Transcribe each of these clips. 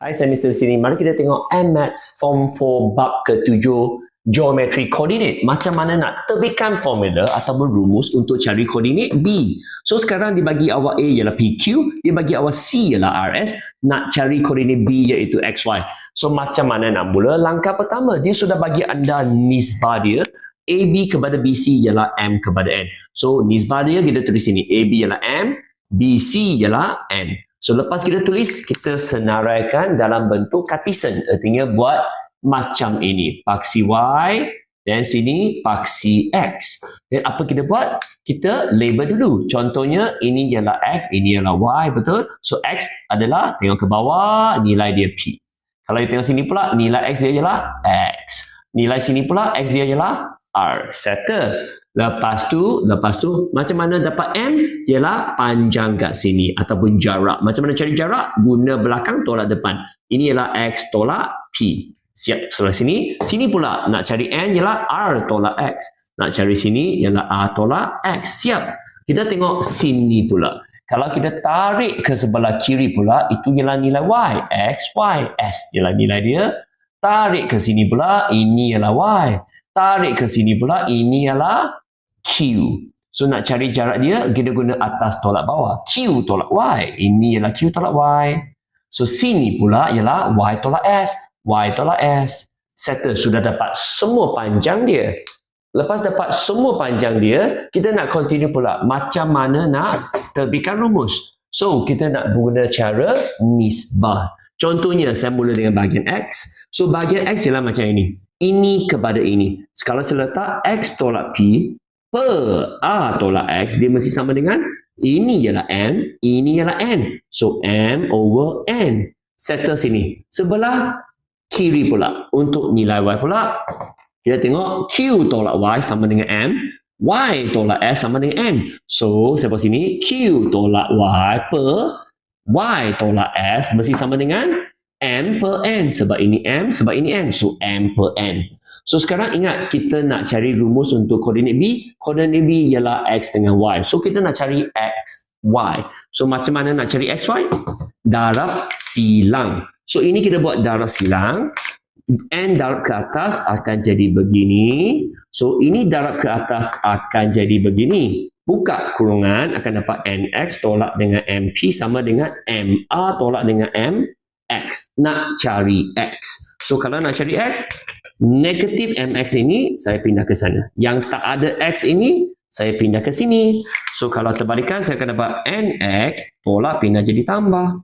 Hai, saya Mr. Sini. Mari kita tengok MMaths Form 4 bab ke-7 Geometry Coordinate. Macam mana nak terbitkan formula ataupun rumus untuk cari koordinat B. So sekarang dia bagi awak A ialah PQ, dia bagi awak C ialah RS, nak cari koordinat B iaitu XY. So macam mana nak mula? Langkah pertama, dia sudah bagi anda nisbah dia. AB kepada BC ialah M kepada N. So nisbah dia kita tulis sini. AB ialah M, BC ialah N. So lepas kita tulis, kita senaraikan dalam bentuk Cartesian. Artinya buat macam ini. Paksi Y dan sini paksi X. Dan apa kita buat? Kita label dulu. Contohnya ini ialah X, ini ialah Y, betul? So X adalah, tengok ke bawah, nilai dia P. Kalau kita tengok sini pula, nilai X dia ialah X. Nilai sini pula, X dia ialah R. Settle. Lepas tu macam mana dapat M? Ialah panjang kat sini ataupun jarak. Macam mana cari jarak? Guna belakang tolak depan. Ini ialah X tolak P. Siap sebelah sini. Sini pula nak cari N ialah R tolak X. Nak cari sini ialah R tolak X. Siap. Kita tengok sini pula. Kalau kita tarik ke sebelah kiri pula, itu ialah nilai Y. X, Y. S ialah nilai dia. Tarik ke sini pula, ini ialah Y. Tarik ke sini pula, ini ialah Q. So nak cari jarak dia, kita guna atas tolak bawah. Q tolak Y. Ini ialah Q tolak Y. So sini pula ialah Y tolak S. Y tolak S. Settle. Sudah dapat semua panjang dia. Lepas dapat semua panjang dia, kita nak continue pula. Macam mana nak terbitkan rumus. So kita nak guna cara nisbah. Contohnya saya mula dengan bahagian X. So bahagian X ialah macam ini. Ini kepada ini. Kalau saya letak X tolak P per A tolak X, dia mesti sama dengan ini ialah M, ini ialah N. So M over N. Settle sini. Sebelah kiri pula. Untuk nilai Y pula, kita tengok Q tolak Y sama dengan M, Y tolak S sama dengan N. So saya buat sini Q tolak Y per Y tolak S mesti sama dengan M per N. Sebab ini M, sebab ini N. So M per N. So sekarang ingat, kita nak cari rumus untuk koordinat B. Koordinat B ialah X dengan Y. So kita nak cari X, Y. So macam mana nak cari X, Y? Darab silang. So ini kita buat darab silang. N darab ke atas akan jadi begini. So ini darab ke atas akan jadi begini. Buka kurungan akan dapat NX tolak dengan MP sama dengan MA tolak dengan MX. Nak cari X. So kalau nak cari X, negatif MX ini saya pindah ke sana. Yang tak ada X ini saya pindah ke sini. So kalau terbalikan saya akan dapat NX tolak pindah jadi tambah.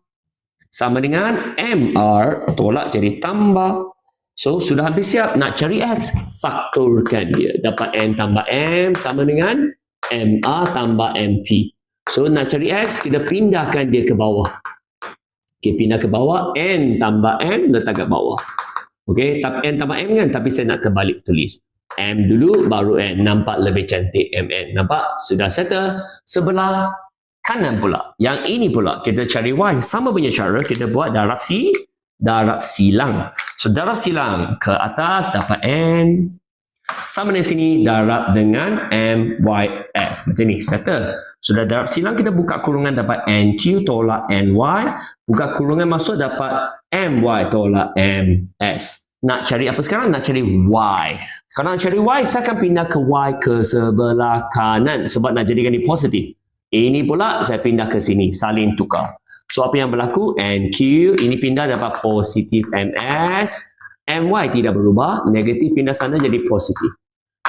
Sama dengan MR tolak jadi tambah. So sudah habis siap nak cari X. Faktorkan dia. Dapat N tambah M sama dengan MA tambah MP. So nak cari X, kita pindahkan dia ke bawah. Okay, pindah ke bawah. N tambah M letak kat bawah. Okey, N tambah M kan, tapi saya nak terbalik tulis. M dulu baru N. Nampak lebih cantik MN. Nampak? Sudah settle. Sebelah kanan pula. Yang ini pula kita cari Y. Sama punya cara kita buat darab silang. So darab silang ke atas dapat N. Sama dengan sini darab dengan M, Y, S. Macam ni, settle. Sudah darab silang, kita buka kurungan dapat NQ tolak NY. Buka kurungan masuk dapat MY tolak MS. Nak cari apa sekarang? Nak cari Y. Kalau nak cari Y, saya akan pindah ke Y ke sebelah kanan. Sebab nak jadikan dia positif. Ini pula saya pindah ke sini. Saling tukar. So apa yang berlaku? NQ, ini pindah dapat positif MS. MY tidak berubah, negatif pindah sana jadi positif.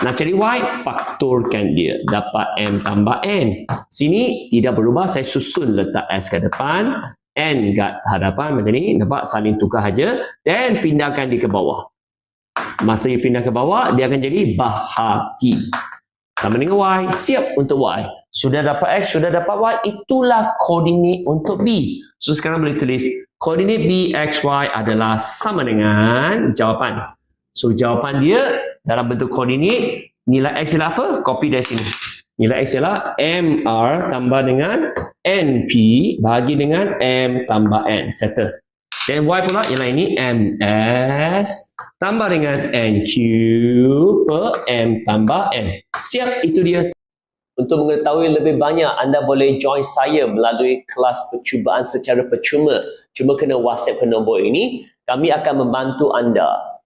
Nak cari Y, faktorkan dia. Dapat M tambah N. Sini tidak berubah, saya susun letak S ke depan. N kat hadapan macam ni. Nampak? Saling tukar saja. Dan pindahkan dia ke bawah. Masa dia pindah ke bawah, dia akan jadi bahagi. Sama dengan Y. Siap untuk Y. Sudah dapat X, sudah dapat Y. Itulah koordinat untuk B. So sekarang boleh tulis koordinat B, X, Y adalah sama dengan jawapan. So jawapan dia dalam bentuk koordinat, nilai X ialah apa? Copy dari sini. Nilai X ialah MR tambah dengan NP bahagi dengan M tambah N. Settle. Dan Y pula ialah ini MS tambah dengan NQ per M tambah N. Siap, itu dia. Untuk mengetahui lebih banyak, anda boleh join saya melalui kelas percubaan secara percuma. Cuma kena WhatsApp ke nombor ini. Kami akan membantu anda.